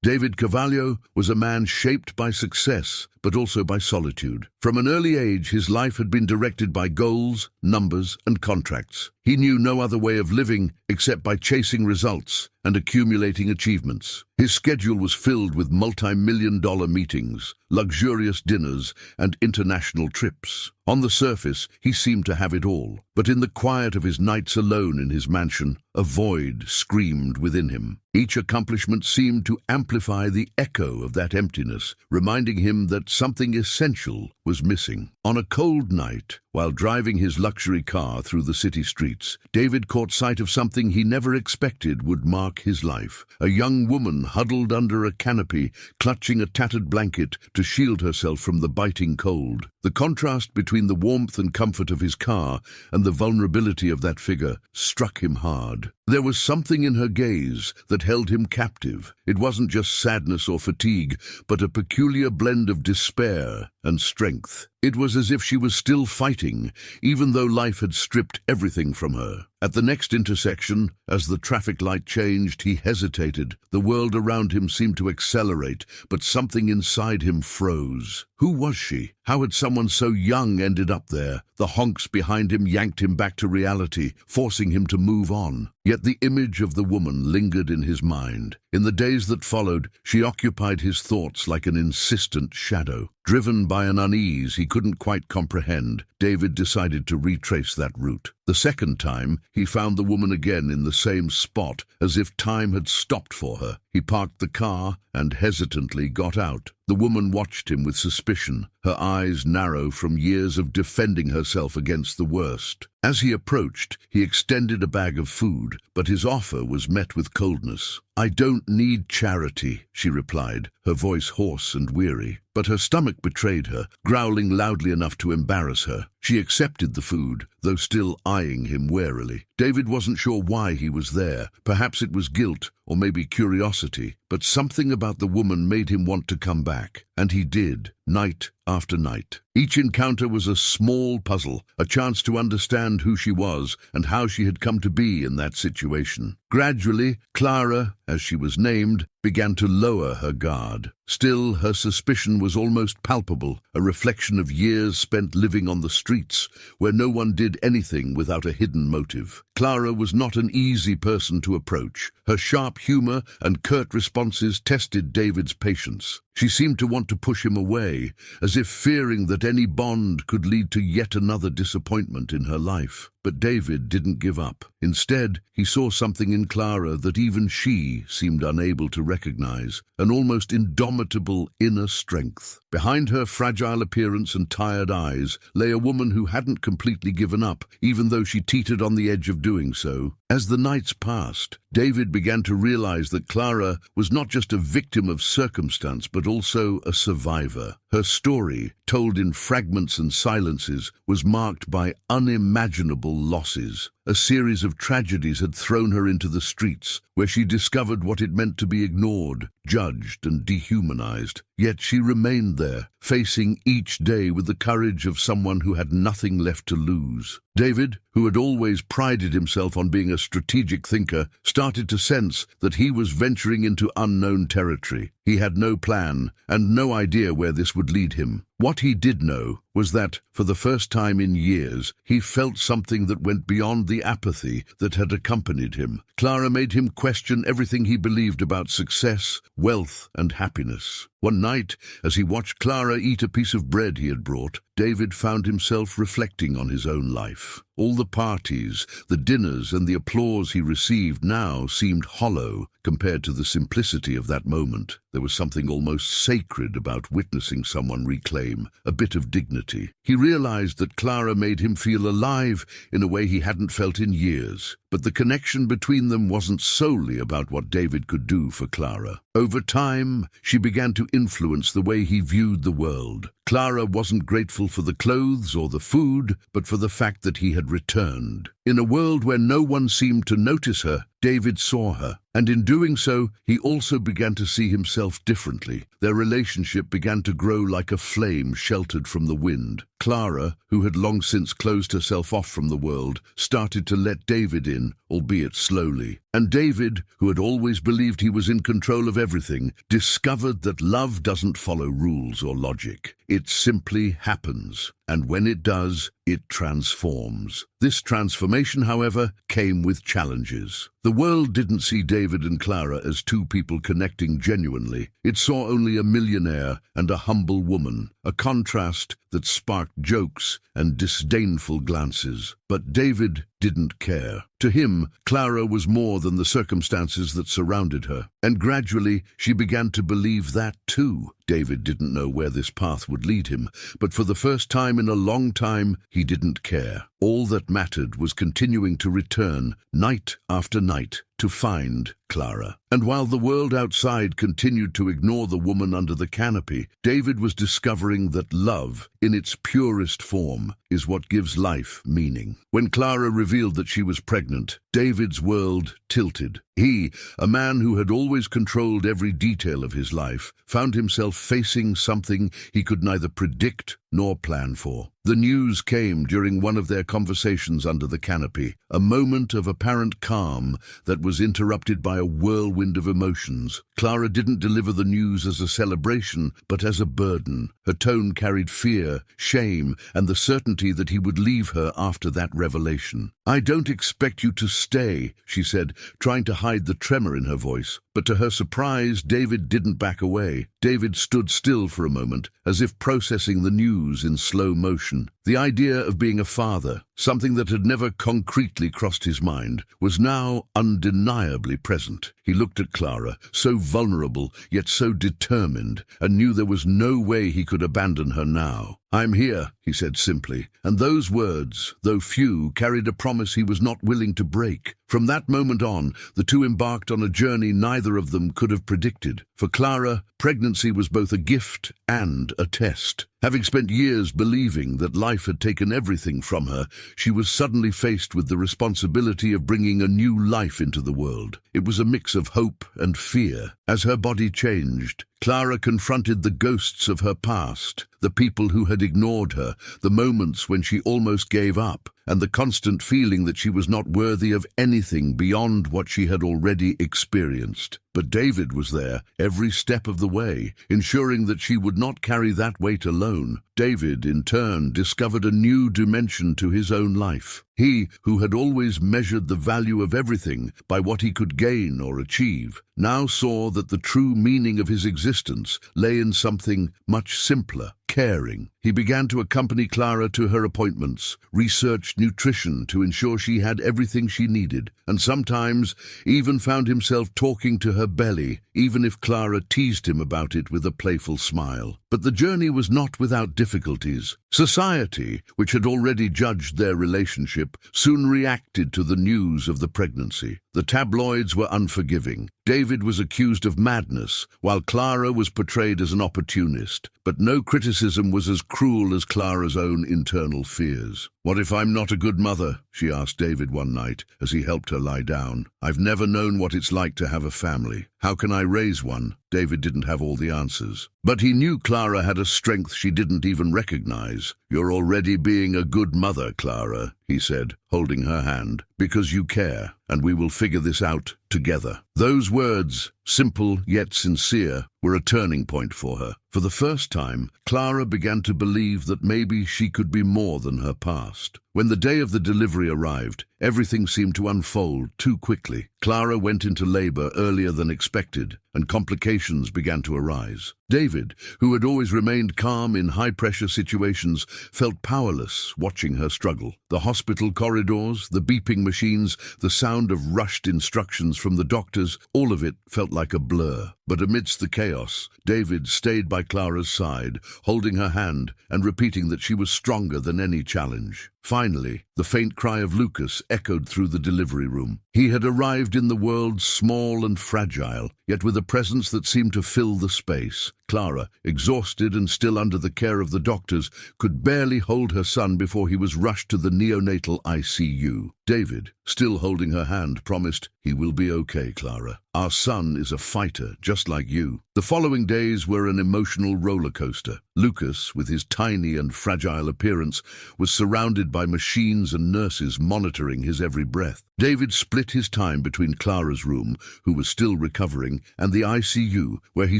David Carvalho was a man shaped by success, but also by solitude. From an early age, his life had been directed by goals, numbers, and contracts. He knew no other way of living except by chasing results and accumulating achievements. His schedule was filled with multi-million-dollar meetings, luxurious dinners, and international trips. On the surface, he seemed to have it all, but in the quiet of his nights alone in his mansion, a void screamed within him. Each accomplishment seemed to amplify the echo of that emptiness, reminding him that something essential was missing. On a cold night, while driving his luxury car through the city streets, David caught sight of something he never expected would mark his life. A young woman huddled under a canopy, clutching a tattered blanket to shield herself from the biting cold. The contrast between the warmth and comfort of his car and the vulnerability of that figure struck him hard. There was something in her gaze that held him captive. It wasn't just sadness or fatigue, but a peculiar blend of despair and strength. It was as if she was still fighting, even though life had stripped everything from her. At the next intersection, as the traffic light changed, he hesitated. The world around him seemed to accelerate, but something inside him froze. Who was she? How had someone so young ended up there? The honks behind him yanked him back to reality, forcing him to move on. Yet the image of the woman lingered in his mind. In the days that followed, she occupied his thoughts like an insistent shadow. Driven by an unease he couldn't quite comprehend, David decided to retrace that route. The second time, he found the woman again in the same spot, as if time had stopped for her. He parked the car and hesitantly got out. The woman watched him with suspicion, her eyes narrow from years of defending herself against the worst. As he approached, he extended a bag of food, but his offer was met with coldness. "I don't need charity," she replied, her voice hoarse and weary. But her stomach betrayed her, growling loudly enough to embarrass her. She accepted the food, though still eyeing him warily. David wasn't sure why he was there. Perhaps it was guilt, or maybe curiosity. But something about the woman made him want to come back. And he did, night after night. Each encounter was a small puzzle, a chance to understand who she was and how she had come to be in that situation. Gradually, Clara, as she was named, began to lower her guard. Still, her suspicion was almost palpable, a reflection of years spent living on the streets, where no one did anything without a hidden motive. Clara was not an easy person to approach. Her sharp humor and curt responses tested David's patience. She seemed to want to push him away, as if fearing that any bond could lead to yet another disappointment in her life. But David didn't give up. Instead, he saw something in Clara that even she seemed unable to recognize, an almost indomitable inner strength. Behind her fragile appearance and tired eyes lay a woman who hadn't completely given up, even though she teetered on the edge of doing so. As the nights passed, David began to realize that Clara was not just a victim of circumstance, but also a survivor. Her story, told in fragments and silences, was marked by unimaginable losses. A series of tragedies had thrown her into the streets, where she discovered what it meant to be ignored, judged, and dehumanized. Yet she remained there, facing each day with the courage of someone who had nothing left to lose. David, who had always prided himself on being a strategic thinker, started to sense that he was venturing into unknown territory. He had no plan and no idea where this would lead him. What he did know was that, for the first time in years, he felt something that went beyond the apathy that had accompanied him. Clara made him question everything he believed about success, wealth, and happiness. One night, as he watched Clara eat a piece of bread he had brought, David found himself reflecting on his own life. All the parties, the dinners, and the applause he received now seemed hollow compared to the simplicity of that moment. There was something almost sacred about witnessing someone reclaim a bit of dignity. He realized that Clara made him feel alive in a way he hadn't felt in years. But the connection between them wasn't solely about what David could do for Clara. Over time, she began to influence the way he viewed the world. Clara wasn't grateful for the clothes or the food, but for the fact that he had returned. In a world where no one seemed to notice her, David saw her, and in doing so, he also began to see himself differently. Their relationship began to grow like a flame sheltered from the wind. Clara, who had long since closed herself off from the world, started to let David in, albeit slowly. And David, who had always believed he was in control of everything, discovered that love doesn't follow rules or logic. It simply happens, and when it does, it transforms. This transformation, however, came with challenges. The world didn't see David and Clara as two people connecting genuinely. It saw only a millionaire and a humble woman, a contrast that sparked jokes and disdainful glances. But David didn't care. To him, Clara was more than the circumstances that surrounded her, and gradually she began to believe that too. David didn't know where this path would lead him, but for the first time in a long time, he didn't care. All that mattered was continuing to return, night after night, to find Clara. And while the world outside continued to ignore the woman under the canopy, David was discovering that love, in its purest form, is what gives life meaning. When Clara revealed that she was pregnant, David's world tilted. He, a man who had always controlled every detail of his life, found himself facing something he could neither predict nor plan for. The news came during one of their conversations under the canopy, a moment of apparent calm that was interrupted by a whirlwind of emotions. Clara didn't deliver the news as a celebration, but as a burden. Her tone carried fear, shame, and the certainty that he would leave her after that revelation. "I don't expect you to stay," she said, trying to hide the tremor in her voice. But to her surprise, David didn't back away. David stood still for a moment, as if processing the news in slow motion. The idea of being a father, something that had never concretely crossed his mind, was now undeniably present. He looked at Clara, so vulnerable, yet so determined, and knew there was no way he could abandon her now. "I'm here," he said simply, and those words, though few, carried a promise he was not willing to break. From that moment on, the two embarked on a journey neither of them could have predicted. For Clara, pregnancy was both a gift and a test. Having spent years believing that life had taken everything from her, she was suddenly faced with the responsibility of bringing a new life into the world. It was a mix of hope and fear. As her body changed, Clara confronted the ghosts of her past, the people who had ignored her, the moments when she almost gave up, and the constant feeling that she was not worthy of anything beyond what she had already experienced. But David was there every step of the way, ensuring that she would not carry that weight alone. David, in turn, discovered a new dimension to his own life. He, who had always measured the value of everything by what he could gain or achieve, now saw that the true meaning of his existence lay in something much simpler: caring. He began to accompany Clara to her appointments, researched nutrition to ensure she had everything she needed, and sometimes even found himself talking to her belly, even if Clara teased him about it with a playful smile. But the journey was not without difficulties. Society, which had already judged their relationship, soon reacted to the news of the pregnancy. The tabloids were unforgiving. David was accused of madness, while Clara was portrayed as an opportunist. But no criticism was as cruel as Clara's own internal fears. "What if I'm not a good mother?" she asked David one night as he helped her lie down. "I've never known what it's like to have a family. How can I raise one?" David didn't have all the answers. But he knew Clara had a strength she didn't even recognize. "You're already being a good mother, Clara," he said, holding her hand, "because you care, and we will figure this out together." Those words, simple yet sincere, were a turning point for her. For the first time, Clara began to believe that maybe she could be more than her past. When the day of the delivery arrived, everything seemed to unfold too quickly. Clara went into labor earlier than expected, and complications began to arise. David, who had always remained calm in high-pressure situations, felt powerless watching her struggle. The hospital corridors, the beeping machines, the sound of rushed instructions from the doctors, all of it felt like a blur. But amidst the chaos, David stayed by Clara's side, holding her hand and repeating that she was stronger than any challenge. Finally, the faint cry of Lucas echoed through the delivery room. He had arrived in the world small and fragile, yet with a presence that seemed to fill the space. Clara, exhausted and still under the care of the doctors, could barely hold her son before he was rushed to the neonatal ICU. David, still holding her hand, promised, "He will be okay, Clara. Our son is a fighter, just like you." The following days were an emotional roller coaster. Lucas, with his tiny and fragile appearance, was surrounded by machines and nurses monitoring his every breath. David split his time between Clara's room, who was still recovering, and the ICU, where he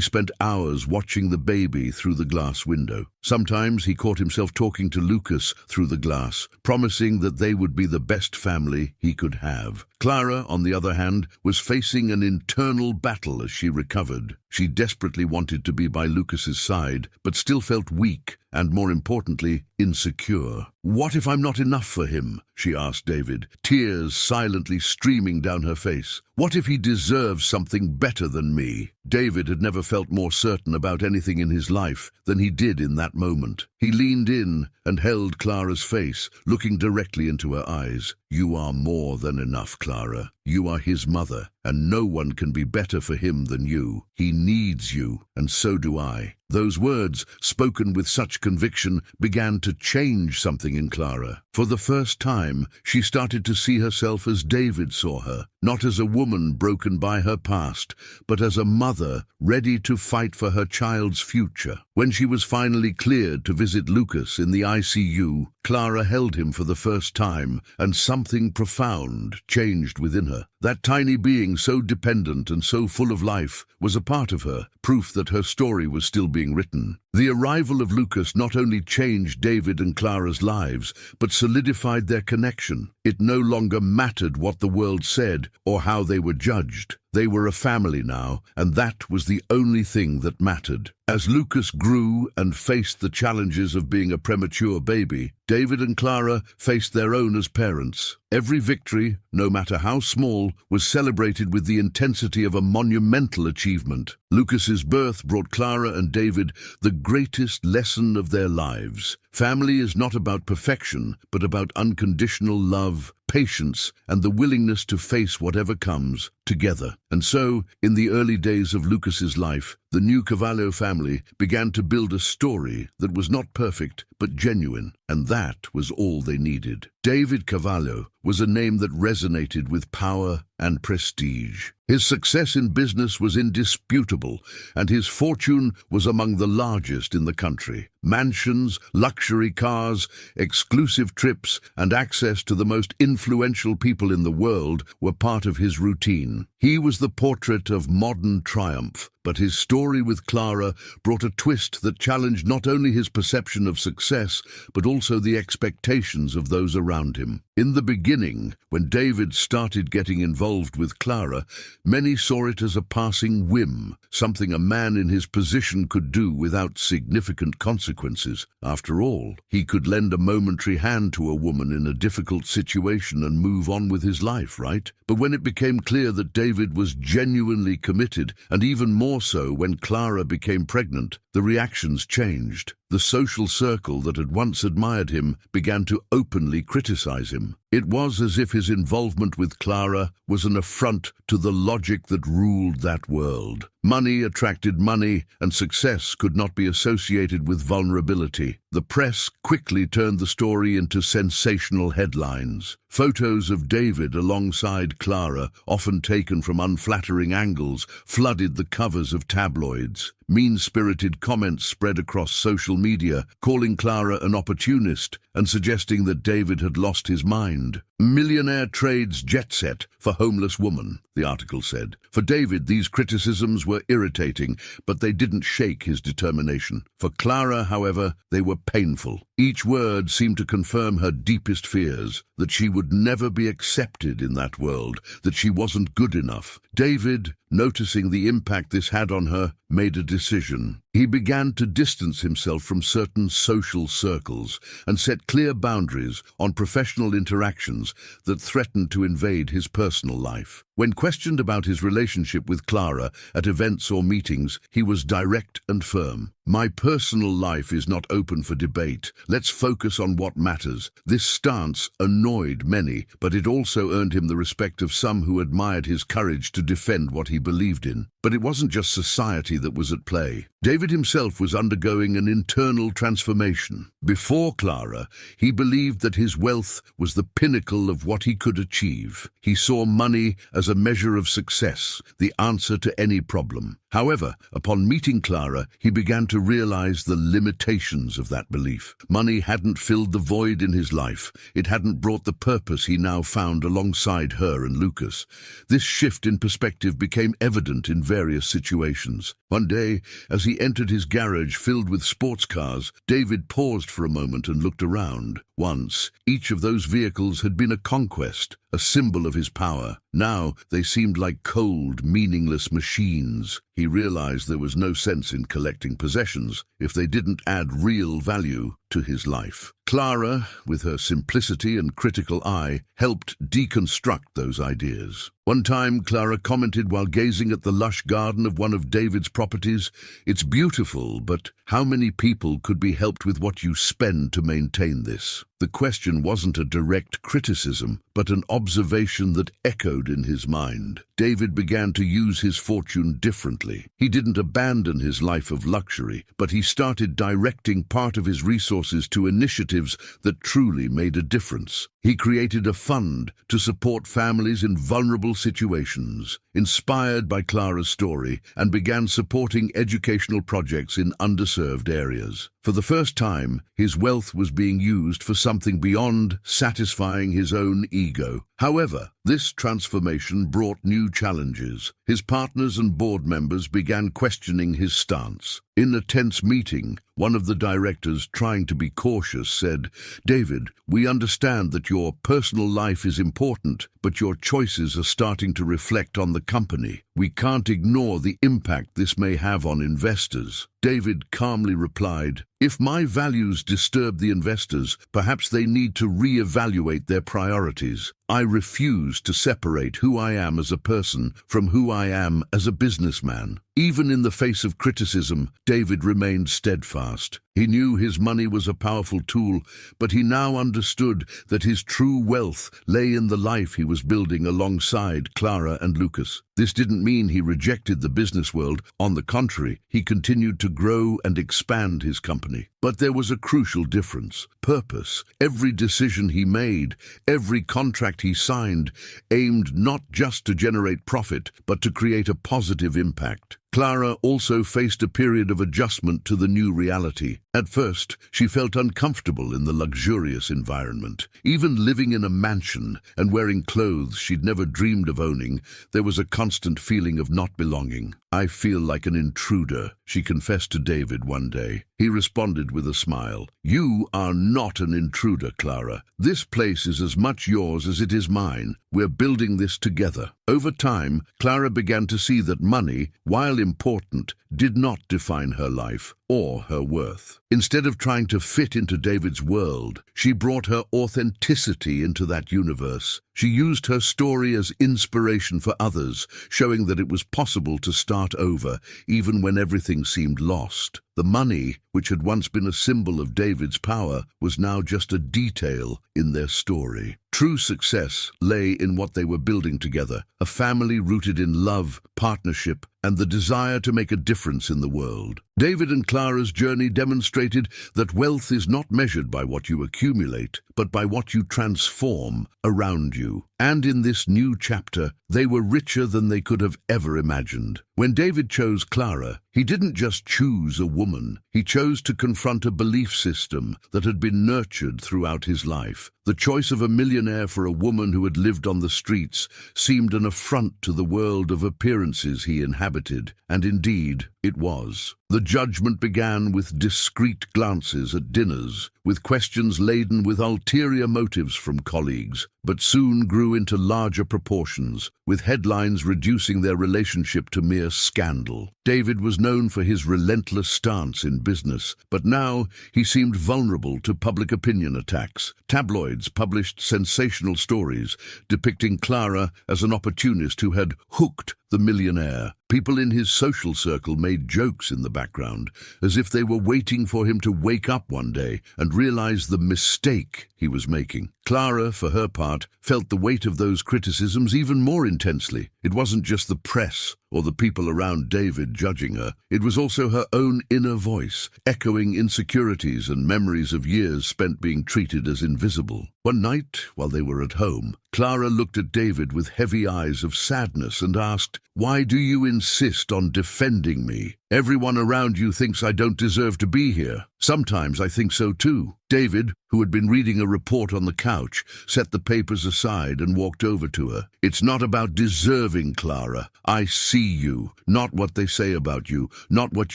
spent hours watching the baby through the glass window. Sometimes he caught himself talking to Lucas through the glass, promising that they would be the best family he could have. Clara, on the other hand, was facing an internal battle as she recovered. She desperately wanted to be by Lucas's side, but still felt weak and, more importantly, insecure. "What if I'm not enough for him?" she asked David, tears silently streaming down her face. "What if he deserves something better than me?" David had never felt more certain about anything in his life than he did in that moment. He leaned in and held Clara's face, looking directly into her eyes. "You are more than enough, Clara. You are his mother, and no one can be better for him than you. He needs you, and so do I." Those words, spoken with such conviction, began to change something in Clara. For the first time, she started to see herself as David saw her, not as a woman broken by her past, but as a mother ready to fight for her child's future. When she was finally cleared to visit Lucas in the ICU, Clara held him for the first time, and something profound changed within her. That tiny being, so dependent and so full of life, was a part of her, proof that her story was still being written. The arrival of Lucas not only changed David and Clara's lives, but solidified their connection. It no longer mattered what the world said or how they were judged. They were a family now, and that was the only thing that mattered. As Lucas grew and faced the challenges of being a premature baby, David and Clara faced their own as parents. Every victory, no matter how small, was celebrated with the intensity of a monumental achievement. Lucas's birth brought Clara and David the greatest lesson of their lives. Family is not about perfection, but about unconditional love, patience, and the willingness to face whatever comes together. And so, in the early days of Lucas's life, the new Cavallo family began to build a story that was not perfect, but genuine, and that was all they needed. David Cavallo was a name that resonated with power and prestige. His success in business was indisputable, and his fortune was among the largest in the country. Mansions, luxury cars, exclusive trips, and access to the most influential people in the world were part of his routine. He was the portrait of modern triumph, but his story with Clara brought a twist that challenged not only his perception of success, but also the expectations of those around him. In the beginning, when David started getting involved with Clara, many saw it as a passing whim, something a man in his position could do without significant consequences. After all, he could lend a momentary hand to a woman in a difficult situation and move on with his life, right? But when it became clear that David was genuinely committed, and even more so when Clara became pregnant, the reactions changed. The social circle that had once admired him began to openly criticize him. It was as if his involvement with Clara was an affront to the logic that ruled that world. Money attracted money, and success could not be associated with vulnerability. The press quickly turned the story into sensational headlines. Photos of David alongside Clara, often taken from unflattering angles, flooded the covers of tabloids. Mean-spirited comments spread across social media, calling Clara an opportunist and suggesting that David had lost his mind. "Millionaire trades jet set for homeless woman," the article said. For David, these criticisms were irritating, but they didn't shake his determination. For Clara, however, they were painful. Each word seemed to confirm her deepest fears, that she would never be accepted in that world, that she wasn't good enough. David, noticing the impact this had on her, made a decision. He began to distance himself from certain social circles and set clear boundaries on professional interactions decisions that threatened to invade his personal life. When questioned about his relationship with Clara at events or meetings, he was direct and firm. "My personal life is not open for debate. Let's focus on what matters." This stance annoyed many, but it also earned him the respect of some who admired his courage to defend what he believed in. But it wasn't just society that was at play. David himself was undergoing an internal transformation. Before Clara, he believed that his wealth was the pinnacle of what he could achieve. He saw money as a measure of success, the answer to any problem. However, upon meeting Clara, he began to realize the limitations of that belief. Money hadn't filled the void in his life. It hadn't brought the purpose he now found alongside her and Lucas. This shift in perspective became evident in various situations. One day, as he entered his garage filled with sports cars, David paused for a moment and looked around. Once, each of those vehicles had been a conquest, a symbol of his power. Now, they seemed like cold, meaningless machines. He realized there was no sense in collecting possessions if they didn't add real value to his life. Clara, with her simplicity and critical eye, helped deconstruct those ideas. One time, Clara commented while gazing at the lush garden of one of David's properties, "It's beautiful, but how many people could be helped with what you spend to maintain this?" The question wasn't a direct criticism, but an observation that echoed in his mind. David began to use his fortune differently. He didn't abandon his life of luxury, but he started directing part of his resources to initiatives that truly made a difference. He created a fund to support families in vulnerable situations, inspired by Clara's story, and began supporting educational projects in underserved areas. For the first time, his wealth was being used for something beyond satisfying his own ego. However, this transformation brought new challenges. His partners and board members began questioning his stance. In a tense meeting, one of the directors, trying to be cautious, said, "David, we understand that your personal life is important, but your choices are starting to reflect on the company. We can't ignore the impact this may have on investors." David calmly replied, "If my values disturb the investors, perhaps they need to re-evaluate their priorities. I refuse to separate who I am as a person from who I am as a businessman." Even in the face of criticism, David remained steadfast. He knew his money was a powerful tool, but he now understood that his true wealth lay in the life he was building alongside Clara and Lucas. This didn't mean he rejected the business world. On the contrary, he continued to grow and expand his company. But there was a crucial difference: purpose. Every decision he made, every contract he signed, aimed not just to generate profit, but to create a positive impact. Clara also faced a period of adjustment to the new reality. At first, she felt uncomfortable in the luxurious environment. Even living in a mansion and wearing clothes she'd never dreamed of owning, there was a constant feeling of not belonging. "I feel like an intruder," she confessed to David one day. He responded with a smile. "You are not an intruder, Clara. This place is as much yours as it is mine. We're building this together." Over time, Clara began to see that money, while important, did not define her life or her worth. Instead of trying to fit into David's world, she brought her authenticity into that universe. She used her story as inspiration for others, showing that it was possible to start over, even when everything seemed lost. The money, which had once been a symbol of David's power, was now just a detail in their story. True success lay in what they were building together, a family rooted in love, partnership, and the desire to make a difference in the world. David and Clara's journey demonstrated that wealth is not measured by what you accumulate, but by what you transform around you. And in this new chapter, they were richer than they could have ever imagined. When David chose Clara, he didn't just choose a woman. He chose to confront a belief system that had been nurtured throughout his life. The choice of a millionaire for a woman who had lived on the streets seemed an affront to the world of appearances he inhabited, and indeed, it was. The judgment began with discreet glances at dinners, with questions laden with ulterior motives from colleagues, but soon grew into larger proportions, with headlines reducing their relationship to mere scandal. David was known for his relentless stance in business, but now he seemed vulnerable to public opinion attacks. Tabloids published sensational stories depicting Clara as an opportunist who had hooked the millionaire. People in his social circle made jokes in the background, as if they were waiting for him to wake up one day and realize the mistake he was making. Clara, for her part, felt the weight of those criticisms even more intensely. It wasn't just the press or the people around David judging her. It was also her own inner voice, echoing insecurities and memories of years spent being treated as invisible. One night, while they were at home, Clara looked at David with heavy eyes of sadness and asked, "Why do you insist on defending me? Everyone around you thinks I don't deserve to be here. Sometimes I think so too." David, who had been reading a report on the couch, set the papers aside and walked over to her. "It's not about deserving, Clara. I see you, not what they say about you, not what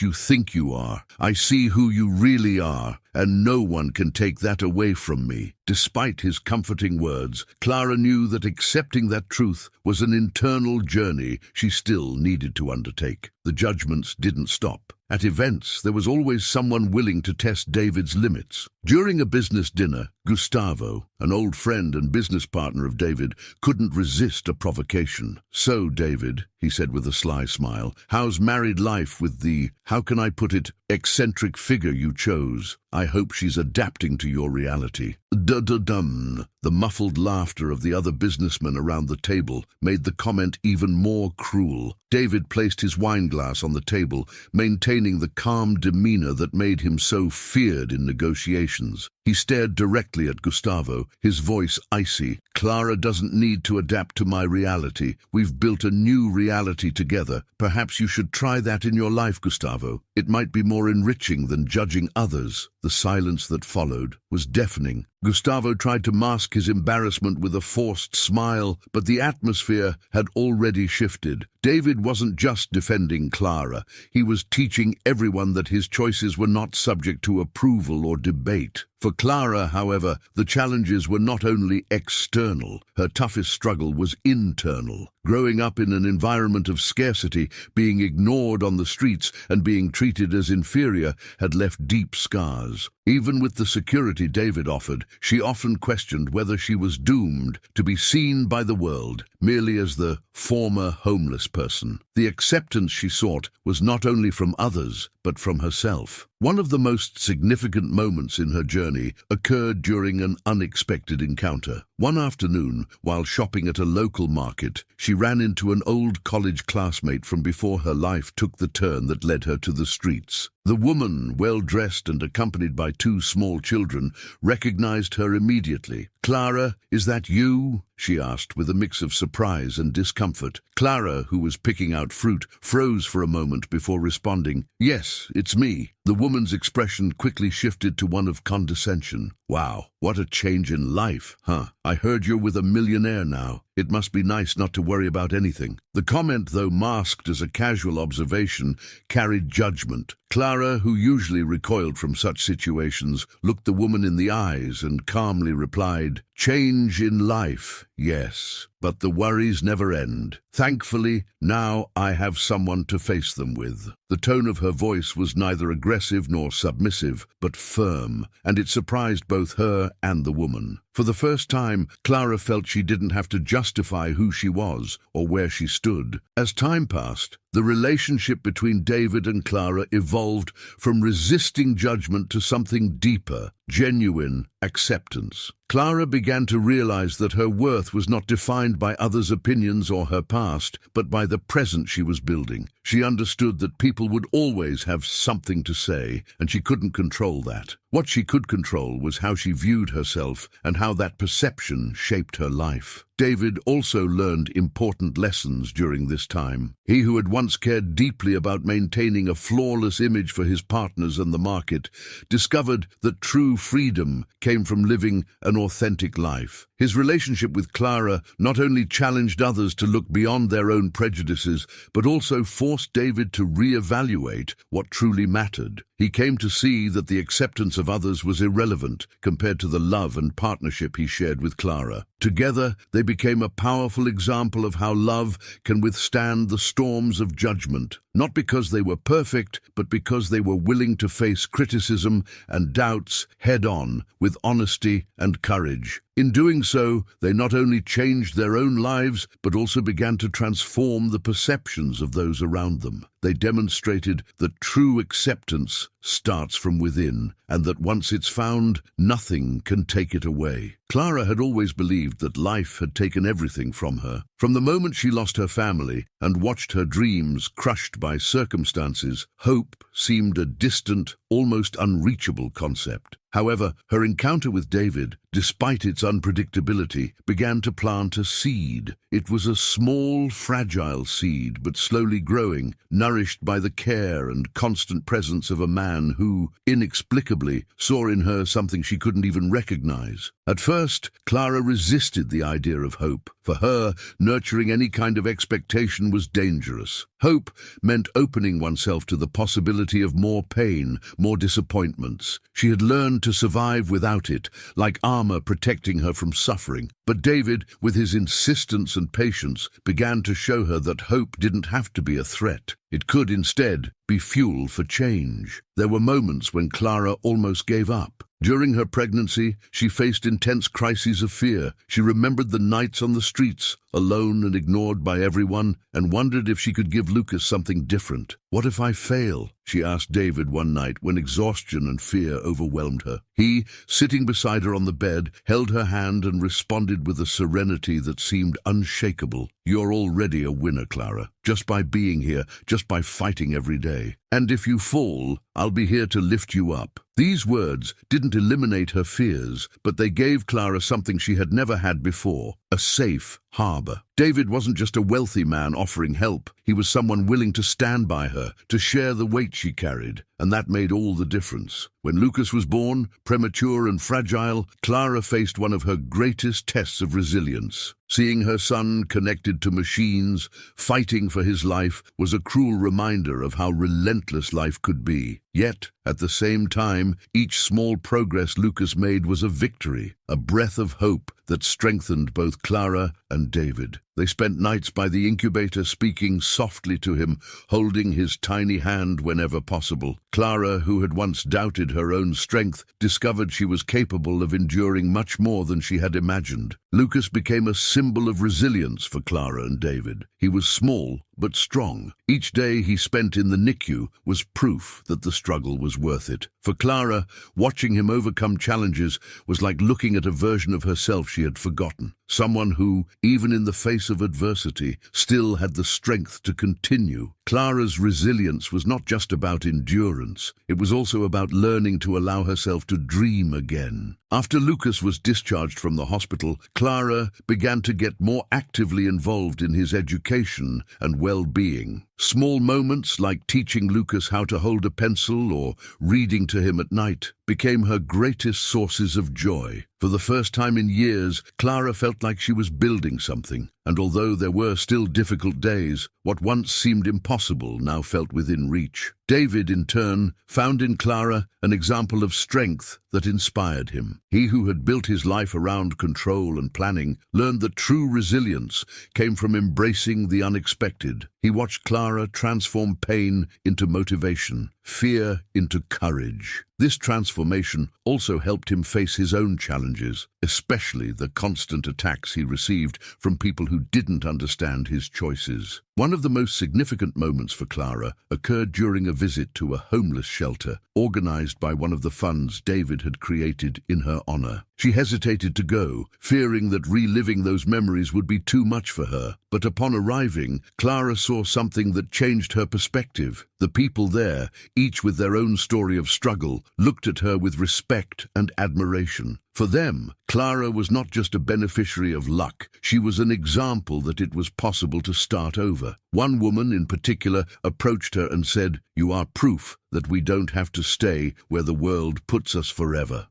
you think you are. I see who you really are, and no one can take that away from me." Despite his comforting words, Clara knew that accepting that truth was an internal journey she still needed to undertake. The judgments didn't stop. At events, there was always someone willing to test David's limits. During a business dinner, Gustavo, an old friend and business partner of David, couldn't resist a provocation. "So, David," he said with a sly smile, "how's married life with the, how can I put it, eccentric figure you chose? I hope she's adapting to your reality." "Dum." The muffled laughter of the other businessmen around the table made the comment even more cruel. David placed his wineglass on the table, maintaining the calm demeanor that made him so feared in negotiations. He stared directly at Gustavo, his voice icy. "Clara doesn't need to adapt to my reality. We've built a new reality together. Perhaps you should try that in your life, Gustavo. It might be more enriching than judging others." The silence that followed was deafening. Gustavo tried to mask his embarrassment with a forced smile, but the atmosphere had already shifted. David wasn't just defending Clara. He was teaching everyone that his choices were not subject to approval or debate. For Clara, however, the challenges were not only external. Her toughest struggle was internal. Growing up in an environment of scarcity, being ignored on the streets, and being treated as inferior had left deep scars. Even with the security David offered, she often questioned whether she was doomed to be seen by the world merely as the former homeless person. The acceptance she sought was not only from others, but from herself. One of the most significant moments in her journey occurred during an unexpected encounter. One afternoon, while shopping at a local market, she ran into an old college classmate from before her life took the turn that led her to the streets. The woman, well-dressed and accompanied by 2 small children, recognized her immediately. "Clara, is that you?" she asked with a mix of surprise and discomfort. Clara, who was picking out fruit, froze for a moment before responding, "Yes, it's me." The woman's expression quickly shifted to one of condescension. "Wow, what a change in life, huh? I heard you're with a millionaire now. It must be nice not to worry about anything." The comment, though masked as a casual observation, carried judgment. Clara, who usually recoiled from such situations, looked the woman in the eyes and calmly replied, "Change in life, yes, but the worries never end. Thankfully, now I have someone to face them with." The tone of her voice was neither aggressive nor submissive, but firm, and it surprised both her and the woman. For the first time, Clara felt she didn't have to justify who she was or where she stood. As time passed, the relationship between David and Clara evolved from resisting judgment to something deeper, genuine acceptance. Clara began to realize that her worth was not defined by others' opinions or her past, but by the present she was building. She understood that people would always have something to say, and she couldn't control that. What she could control was how she viewed herself and how that perception shaped her life. David also learned important lessons during this time. He who had once cared deeply about maintaining a flawless image for his partners and the market, discovered that true freedom came from living an authentic life. His relationship with Clara not only challenged others to look beyond their own prejudices, but also forced David to reevaluate what truly mattered. He came to see that the acceptance of others was irrelevant compared to the love and partnership he shared with Clara. Together, they became a powerful example of how love can withstand the storms of judgment. not because they were perfect, but because they were willing to face criticism and doubts head-on with honesty and courage. In doing so, they not only changed their own lives, but also began to transform the perceptions of those around them. They demonstrated that true acceptance starts from within, and that once it's found, nothing can take it away. Clara had always believed that life had taken everything from her. From the moment she lost her family and watched her dreams crushed by circumstances, hope seemed a distant, almost unreachable concept. However, her encounter with David, despite its unpredictability, began to plant a seed. It was a small, fragile seed, but slowly growing, nourished by the care and constant presence of a man who, inexplicably, saw in her something she couldn't even recognize. At first, Clara resisted the idea of hope. For her, nurturing any kind of expectation was dangerous. Hope meant opening oneself to the possibility of more pain, more disappointments. She had learned to survive without it, like armor protecting her from suffering. But David, with his insistence and patience, began to show her that hope didn't have to be a threat. It could instead be fuel for change. There were moments when Clara almost gave up. During her pregnancy, she faced intense crises of fear. She remembered the nights on the streets, alone and ignored by everyone, and wondered if she could give Lucas something different. "What if I fail?" she asked David one night when exhaustion and fear overwhelmed her. He, sitting beside her on the bed, held her hand and responded with a serenity that seemed unshakable. "You're already a winner, Clara, just by being here, just by fighting every day. And if you fall, I'll be here to lift you up." These words didn't eliminate her fears, but they gave Clara something she had never had before: a safe harbor. David wasn't just a wealthy man offering help. He was someone willing to stand by her, to share the weight she carried, and that made all the difference. When Lucas was born, premature and fragile, Clara faced one of her greatest tests of resilience. Seeing her son connected to machines, fighting for his life, was a cruel reminder of how relentless life could be. Yet, at the same time, each small progress Lucas made was a victory, a breath of hope that strengthened both Clara and David. They spent nights by the incubator, speaking softly to him, holding his tiny hand whenever possible. Clara, who had once doubted her own strength, discovered she was capable of enduring much more than she had imagined. Lucas became a symbol of resilience for Clara and David. He was small, but strong. Each day he spent in the NICU was proof that the struggle was worth it. For Clara, watching him overcome challenges was like looking at a version of herself she had forgotten. Someone who, even in the face of adversity, still had the strength to continue. Clara's resilience was not just about endurance. It was also about learning to allow herself to dream again. After Lucas was discharged from the hospital, Clara began to get more actively involved in his education and well-being. Small moments like teaching Lucas how to hold a pencil or reading to him at night became her greatest sources of joy. For the first time in years, Clara felt like she was building something, and although there were still difficult days, what once seemed impossible now felt within reach. David, in turn, found in Clara an example of strength that inspired him. He who had built his life around control and planning learned that true resilience came from embracing the unexpected. He watched Clara transform pain into motivation, fear into courage. This transformation also helped him face his own challenges, especially the constant attacks he received from people who didn't understand his choices. One of the most significant moments for Clara occurred during a visit to a homeless shelter organized by one of the funds David had created in her honor. She hesitated to go, fearing that reliving those memories would be too much for her. But upon arriving, Clara saw something that changed her perspective. The people there, each with their own story of struggle, looked at her with respect and admiration. For them, Clara was not just a beneficiary of luck, she was an example that it was possible to start over. One woman in particular approached her and said, "You are proof that we don't have to stay where the world puts us forever."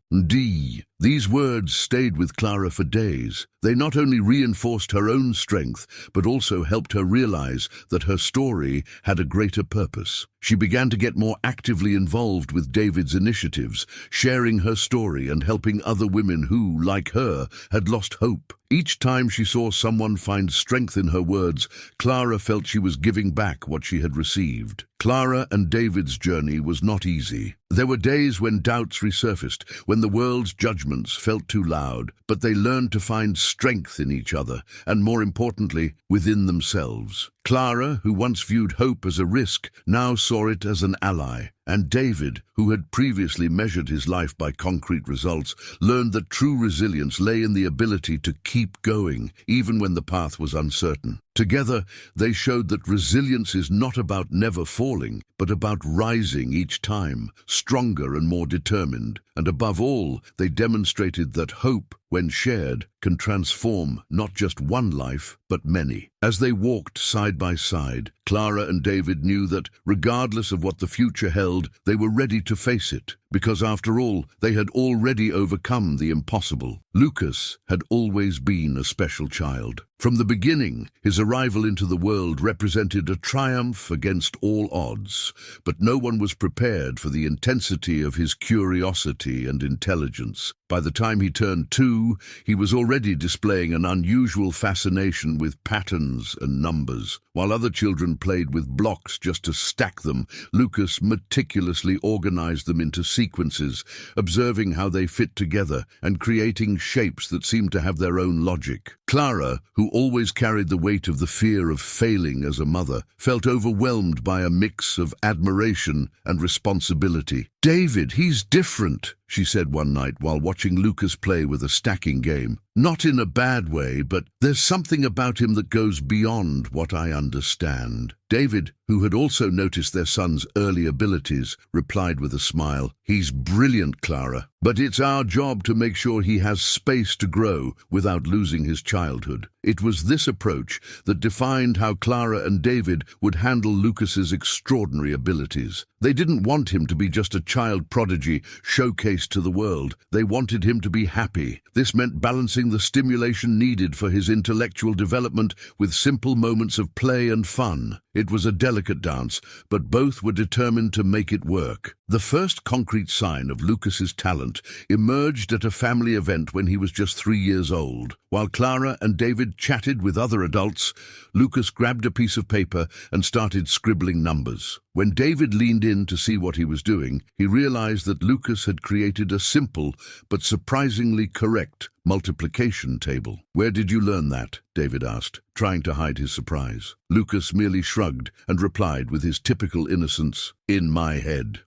These words stayed with Clara for days. They not only reinforced her own strength, but also helped her realize that her story had a greater purpose. She began to get more actively involved with David's initiatives, sharing her story and helping other women who, like her, had lost hope. Each time she saw someone find strength in her words, Clara felt she was giving back what she had received. Clara and David's journey was not easy. There were days when doubts resurfaced, when the world's judgments felt too loud, but they learned to find strength in each other, and more importantly, within themselves. Clara, who once viewed hope as a risk, now saw it as an ally. And David, who had previously measured his life by concrete results, learned that true resilience lay in the ability to keep going, even when the path was uncertain. Together, they showed that resilience is not about never falling, but about rising each time, stronger and more determined. And above all, they demonstrated that hope, when shared, can transform not just one life, but many. As they walked side by side, Clara and David knew that, regardless of what the future held, they were ready to face it, because after all, they had already overcome the impossible. Lucas had always been a special child. From the beginning, his arrival into the world represented a triumph against all odds, but no one was prepared for the intensity of his curiosity and intelligence. By the time he turned 2, he was already displaying an unusual fascination with patterns and numbers. While other children played with blocks just to stack them, Lucas meticulously organized them into sequences, observing how they fit together and creating shapes that seemed to have their own logic. Clara, who always carried the weight of the fear of failing as a mother, felt overwhelmed by a mix of admiration and responsibility. "David, he's different," she said one night while watching Lucas play with a stacking game. "Not in a bad way, but there's something about him that goes beyond what I understand." David, who had also noticed their son's early abilities, replied with a smile, "He's brilliant, Clara, but it's our job to make sure he has space to grow without losing his childhood." It was this approach that defined how Clara and David would handle Lucas's extraordinary abilities. They didn't want him to be just a child prodigy showcased to the world. They wanted him to be happy. This meant balancing the stimulation needed for his intellectual development with simple moments of play and fun. It was a delicate dance, but both were determined to make it work. The first concrete sign of Lucas's talent emerged at a family event when he was just 3 years old. While Clara and David chatted with other adults, Lucas grabbed a piece of paper and started scribbling numbers. When David leaned in to see what he was doing, he realized that Lucas had created a simple but surprisingly correct multiplication table. "Where did you learn that?" David asked, trying to hide his surprise. Lucas merely shrugged and replied with his typical innocence, "In my head."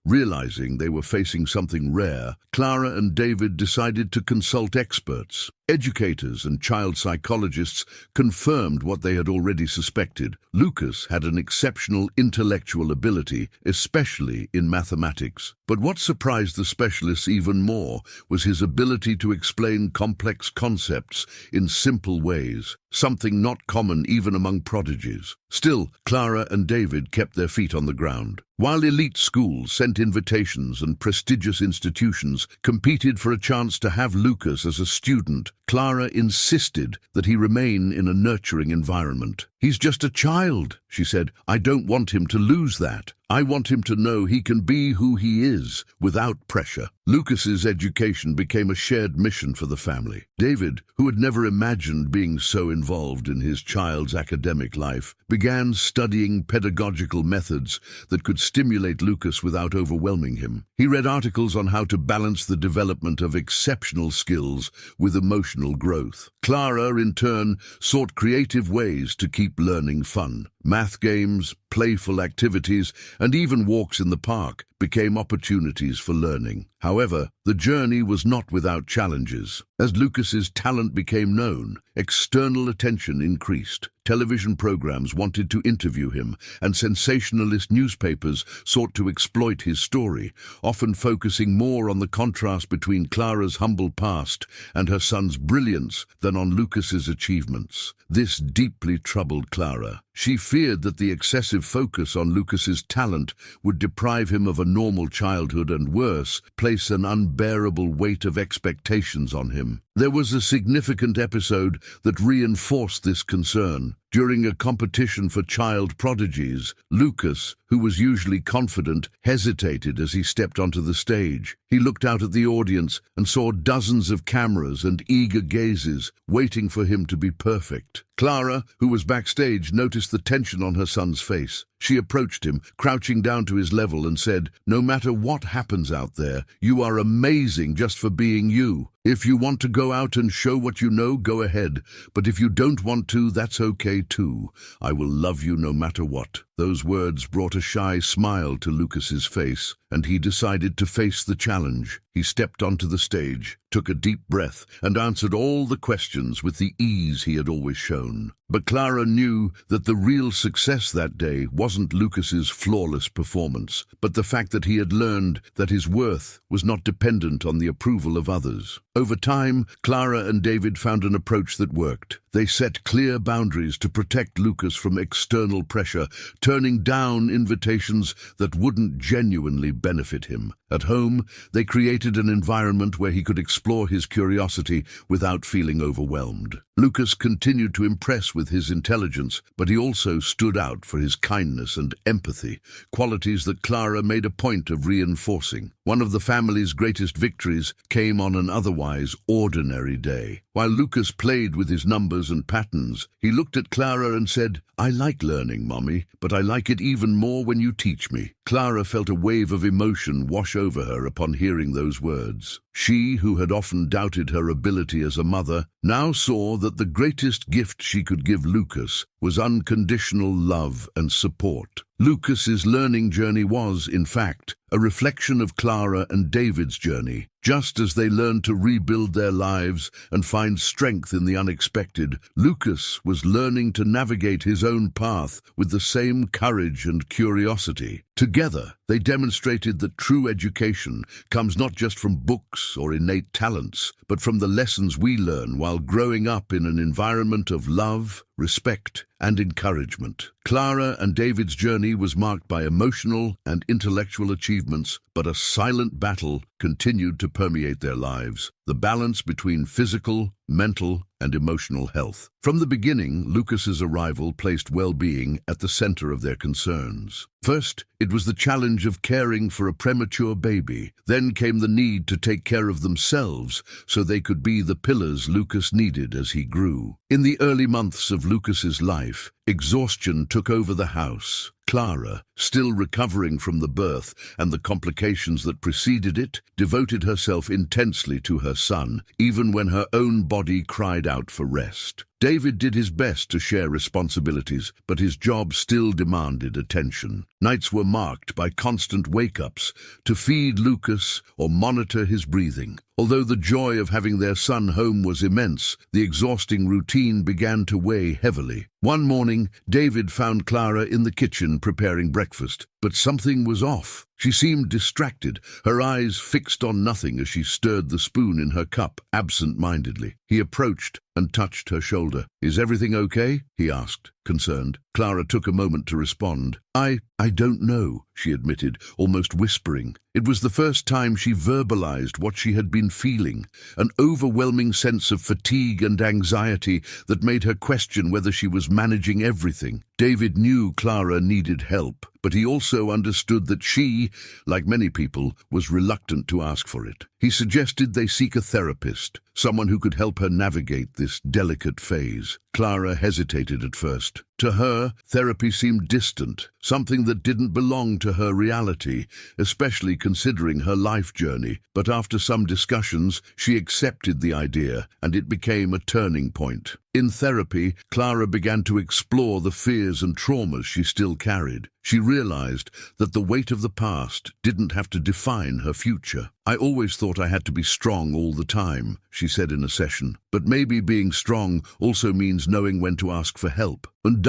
Realizing they were facing something rare, Clara and David decided to consult experts. Educators and child psychologists confirmed what they had already suspected. Lucas had an exceptional intellectual ability, especially in mathematics. But what surprised the specialists even more was his ability to explain complex concepts in simple ways, something not common even among prodigies. Still, Clara and David kept their feet on the ground. While elite schools sent invitations and prestigious institutions competed for a chance to have Lucas as a student, Clara insisted that he remain in a nurturing environment. "He's just a child," she said. "I don't want him to lose that. I want him to know he can be who he is, without pressure." Lucas's education became a shared mission for the family. David, who had never imagined being so involved in his child's academic life, began studying pedagogical methods that could stimulate Lucas without overwhelming him. He read articles on how to balance the development of exceptional skills with emotional growth. Clara, in turn, sought creative ways to keep learning fun. Math games, playful activities, and even walks in the park became opportunities for learning. However, the journey was not without challenges. As Lucas's talent became known, external attention increased. Television programs wanted to interview him, and sensationalist newspapers sought to exploit his story, often focusing more on the contrast between Clara's humble past and her son's brilliance than on Lucas's achievements. This deeply troubled Clara. She feared that the excessive focus on Lucas's talent would deprive him of a normal childhood and, worse, place an unbearable weight of expectations on him. There was a significant episode that reinforced this concern. During a competition for child prodigies, Lucas, who was usually confident, hesitated as he stepped onto the stage. He looked out at the audience and saw dozens of cameras and eager gazes waiting for him to be perfect. Clara, who was backstage, noticed the tension on her son's face. She approached him, crouching down to his level, and said, "No matter what happens out there, you are amazing just for being you. If you want to go out and show what you know, go ahead. But if you don't want to, that's okay too. I will love you no matter what." Those words brought a shy smile to Lucas's face, and he decided to face the challenge. He stepped onto the stage, took a deep breath, and answered all the questions with the ease he had always shown. But Clara knew that the real success that day wasn't Lucas's flawless performance, but the fact that he had learned that his worth was not dependent on the approval of others. Over time, Clara and David found an approach that worked. They set clear boundaries to protect Lucas from external pressure, turning down invitations that wouldn't genuinely benefit him. At home, they created an environment where he could explore his curiosity without feeling overwhelmed. Lucas continued to impress with his intelligence, but he also stood out for his kindness and empathy, qualities that Clara made a point of reinforcing. One of the family's greatest victories came on an otherwise ordinary day. While Lucas played with his numbers and patterns, he looked at Clara and said, "I like learning, Mommy, but I like it even more when you teach me." Clara felt a wave of emotion wash over her upon hearing those words. She, who had often doubted her ability as a mother, now saw that the greatest gift she could give Lucas was unconditional love and support. Lucas's learning journey was, in fact, a reflection of Clara and David's journey. Just as they learned to rebuild their lives and find strength in the unexpected, Lucas was learning to navigate his own path with the same courage and curiosity. Together, they demonstrated that true education comes not just from books or innate talents, but from the lessons we learn while growing up in an environment of love, respect, and encouragement. Clara and David's journey was marked by emotional and intellectual achievements, but a silent battle continued to permeate their lives: the balance between physical, mental, and emotional health. From the beginning, Lucas's arrival placed well-being at the center of their concerns. First, it was the challenge of caring for a premature baby. Then came the need to take care of themselves so they could be the pillars Lucas needed as he grew. In the early months of Lucas's life, exhaustion took over the house. Clara, still recovering from the birth and the complications that preceded it, devoted herself intensely to her son, even when her own body cried out for rest. David did his best to share responsibilities, but his job still demanded attention. Nights were marked by constant wake-ups to feed Lucas or monitor his breathing. Although the joy of having their son home was immense, the exhausting routine began to weigh heavily. One morning, David found Clara in the kitchen preparing breakfast, but something was off. She seemed distracted, her eyes fixed on nothing as she stirred the spoon in her cup absent-mindedly. He approached and touched her shoulder. "Is everything okay?" he asked, concerned. Clara took a moment to respond. I don't know," she admitted, almost whispering. It was the first time she verbalized what she had been feeling, an overwhelming sense of fatigue and anxiety that made her question whether she was managing everything. David knew Clara needed help, but he also understood that she, like many people, was reluctant to ask for it. He suggested they seek a therapist, someone who could help her navigate this delicate phase. Clara hesitated at first. To her, therapy seemed distant, something that didn't belong to her reality, especially considering her life journey. But after some discussions, she accepted the idea, and it became a turning point. In therapy, Clara began to explore the fears and traumas she still carried. She realized that the weight of the past didn't have to define her future. "I always thought I had to be strong all the time," she said in a session. "But maybe being strong also means knowing when to ask for help." And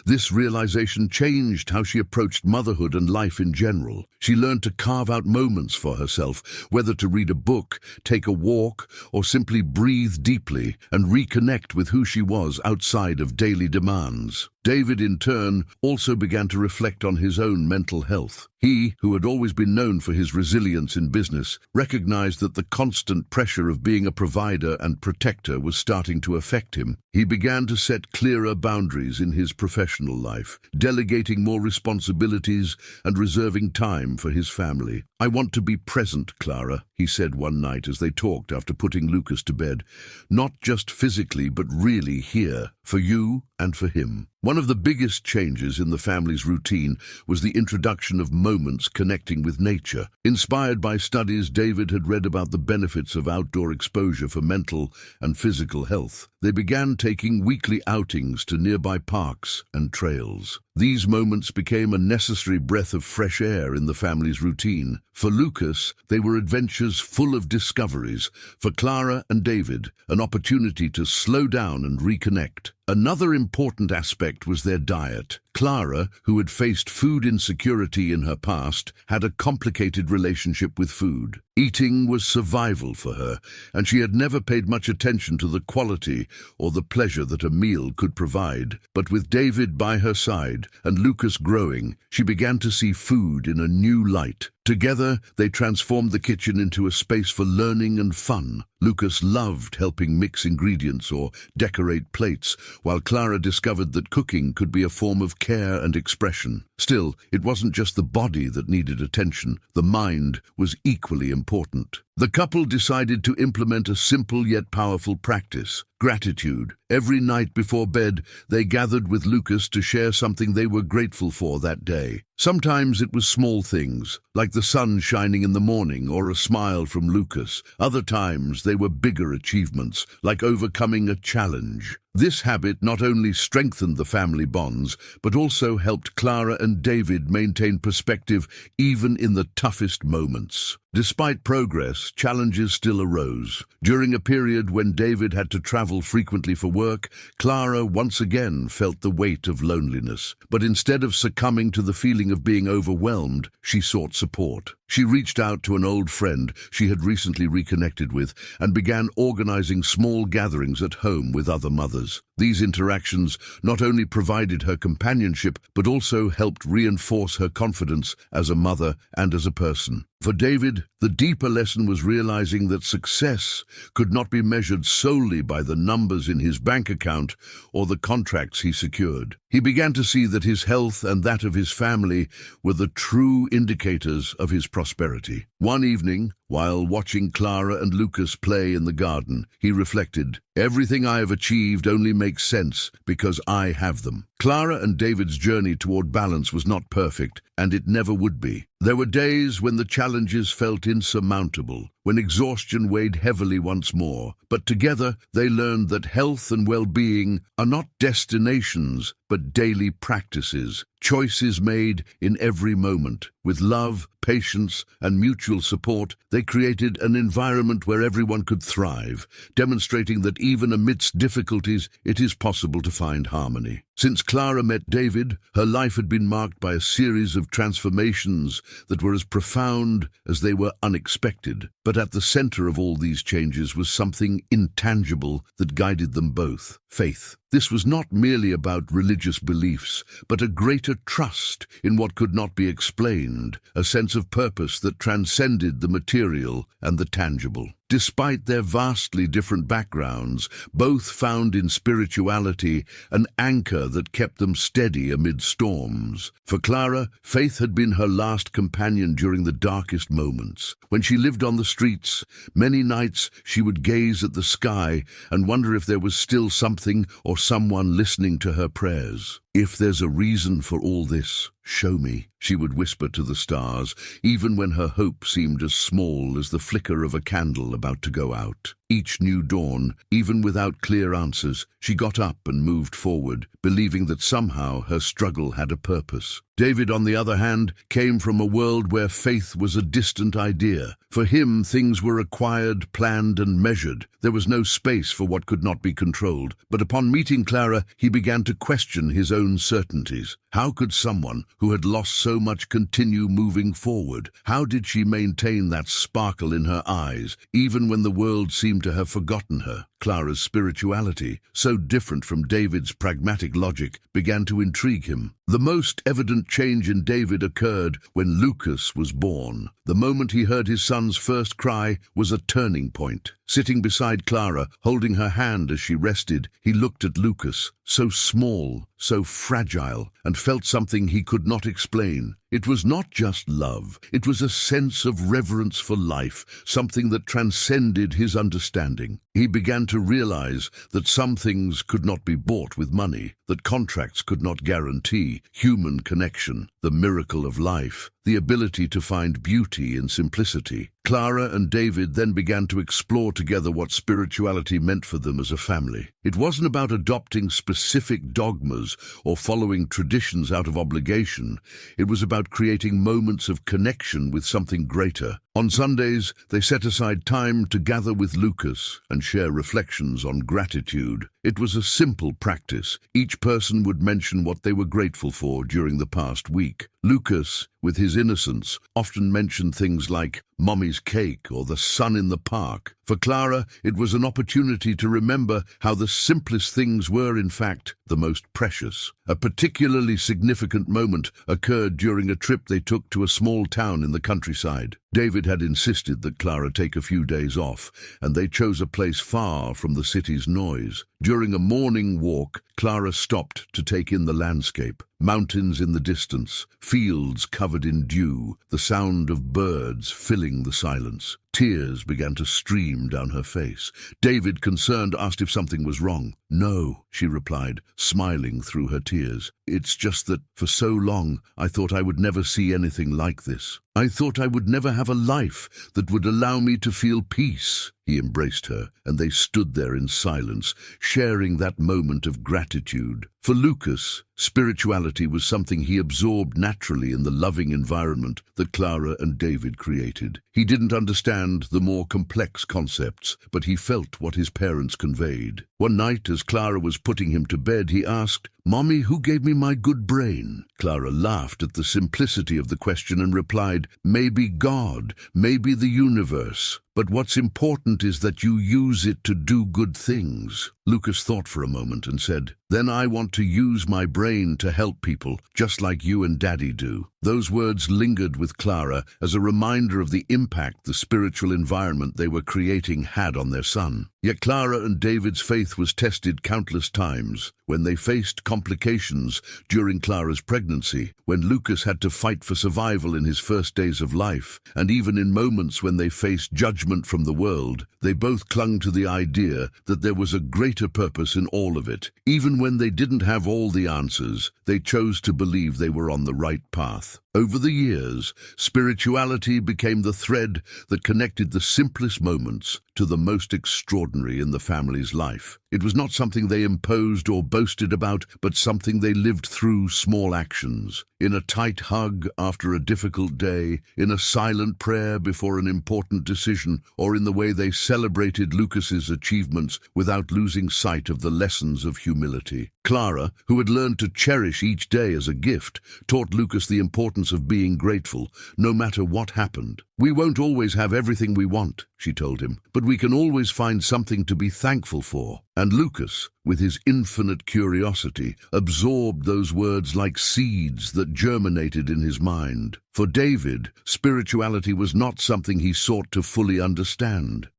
this realization changed how she approached motherhood and life in general. She learned to carve out moments for herself, whether to read a book, take a walk, or simply breathe deeply and reconnect with who she was outside of daily demands. David, in turn, also began to reflect on his own mental health. He, who had always been known for his resilience in business, recognized that the constant pressure of being a provider and protector was starting to affect him. He began to set clearer boundaries in his professional life, delegating more responsibilities and reserving time for his family. "I want to be present, Clara," he said one night as they talked after putting Lucas to bed. "Not just physically, but really here, for you and for him." One of the biggest changes in the family's routine was the introduction of moments connecting with nature. Inspired by studies David had read about the benefits of outdoor exposure for mental and physical health, they began taking weekly outings to nearby parks and trails. These moments became a necessary breath of fresh air in the family's routine. For Lucas, they were adventures full of discoveries. For Clara and David, an opportunity to slow down and reconnect. Another important aspect was their diet. Clara, who had faced food insecurity in her past, had a complicated relationship with food. Eating was survival for her, and she had never paid much attention to the quality or the pleasure that a meal could provide. But with David by her side and Lucas growing, she began to see food in a new light. Together, they transformed the kitchen into a space for learning and fun. Lucas loved helping mix ingredients or decorate plates, while Clara discovered that cooking could be a form of care and expression. Still, it wasn't just the body that needed attention. The mind was equally important. The couple decided to implement a simple yet powerful practice: gratitude. Every night before bed, they gathered with Lucas to share something they were grateful for that day. Sometimes it was small things, like the sun shining in the morning or a smile from Lucas. Other times they were bigger achievements, like overcoming a challenge. This habit not only strengthened the family bonds, but also helped Clara and David maintain perspective even in the toughest moments. Despite progress, challenges still arose. During a period when David had to travel frequently for work, Clara once again felt the weight of loneliness. But instead of succumbing to the feeling of being overwhelmed, she sought support. She reached out to an old friend she had recently reconnected with and began organizing small gatherings at home with other mothers. These interactions not only provided her companionship, but also helped reinforce her confidence as a mother and as a person. For David, the deeper lesson was realizing that success could not be measured solely by the numbers in his bank account or the contracts he secured. He began to see that his health and that of his family were the true indicators of his prosperity. One evening, while watching Clara and Lucas play in the garden, he reflected, "Everything I have achieved only makes sense because I have them." Clara and David's journey toward balance was not perfect, and it never would be. There were days when the challenges felt insurmountable, when exhaustion weighed heavily once more. But together, they learned that health and well-being are not destinations, but daily practices, choices made in every moment. With love, patience, and mutual support, they created an environment where everyone could thrive, demonstrating that even amidst difficulties, it is possible to find harmony. Since Clara met David, her life had been marked by a series of transformations that were as profound as they were unexpected. But at the center of all these changes was something intangible that guided them both: faith. This was not merely about religious beliefs, but a greater trust in what could not be explained, a sense of purpose that transcended the material and the tangible. Despite their vastly different backgrounds, both found in spirituality an anchor that kept them steady amid storms. For Clara, faith had been her last companion during the darkest moments. When she lived on the streets, many nights she would gaze at the sky and wonder if there was still something or someone listening to her prayers. "If there's a reason for all this, show me," she would whisper to the stars, even when her hope seemed as small as the flicker of a candle about to go out. Each new dawn, even without clear answers, she got up and moved forward, believing that somehow her struggle had a purpose. David, on the other hand, came from a world where faith was a distant idea. For him, things were acquired, planned, and measured. There was no space for what could not be controlled. But upon meeting Clara, he began to question his own certainties. How could someone who had lost so much continue moving forward? How did she maintain that sparkle in her eyes, even when the world seemed to have forgotten her? Clara's spirituality, so different from David's pragmatic logic, began to intrigue him. The most evident change in David occurred when Lucas was born. The moment he heard his son's first cry was a turning point. Sitting beside Clara, holding her hand as she rested, he looked at Lucas, so small, so fragile, and felt something he could not explain. It was not just love, it was a sense of reverence for life, something that transcended his understanding. He began to realize that some things could not be bought with money, that contracts could not guarantee human connection, the miracle of life, the ability to find beauty in simplicity. Clara and David then began to explore together what spirituality meant for them as a family. It wasn't about adopting specific dogmas or following traditions out of obligation. It was about creating moments of connection with something greater. On Sundays, they set aside time to gather with Lucas and share reflections on gratitude. It was a simple practice. Each person would mention what they were grateful for during the past week. Lucas, with his innocence, often mentioned things like Mommy's cake or the sun in the park. For Clara, it was an opportunity to remember how the simplest things were, in fact, the most precious. A particularly significant moment occurred during a trip they took to a small town in the countryside. David had insisted that Clara take a few days off, and they chose a place far from the city's noise. During a morning walk, Clara stopped to take in the landscape. Mountains in the distance, fields covered in dew, the sound of birds filling the silence. Tears began to stream down her face. David, concerned, asked if something was wrong. "No," she replied, smiling through her tears. "It's just that, for so long, I thought I would never see anything like this. I thought I would never have a life that would allow me to feel peace." He embraced her, and they stood there in silence, sharing that moment of gratitude. For Lucas, spirituality was something he absorbed naturally in the loving environment that Clara and David created. He didn't understand the more complex concepts, but he felt what his parents conveyed. One night, as Clara was putting him to bed, he asked, "Mommy, who gave me my good brain?" Clara laughed at the simplicity of the question and replied, "Maybe God, maybe the universe. But what's important is that you use it to do good things." Lucas thought for a moment and said, "Then I want to use my brain to help people, just like you and Daddy do." Those words lingered with Clara as a reminder of the impact the spiritual environment they were creating had on their son. Yet Clara and David's faith was tested countless times. When they faced complications during Clara's pregnancy, when Lucas had to fight for survival in his first days of life, and even in moments when they faced judgment from the world, they both clung to the idea that there was a greater purpose in all of it. Even when they didn't have all the answers, they chose to believe they were on the right path. Over the years, spirituality became the thread that connected the simplest moments to the most extraordinary in the family's life. It was not something they imposed or boasted about, but something they lived through small actions. In a tight hug after a difficult day, in a silent prayer before an important decision, or in the way they celebrated Lucas's achievements without losing sight of the lessons of humility. Clara, who had learned to cherish each day as a gift, taught Lucas the importance of being grateful, no matter what happened. "We won't always have everything we want," she told him, "but we can always find something to be thankful for." And Lucas, with his infinite curiosity, absorbed those words like seeds that germinated in his mind. For David, spirituality was not something he sought to fully understand.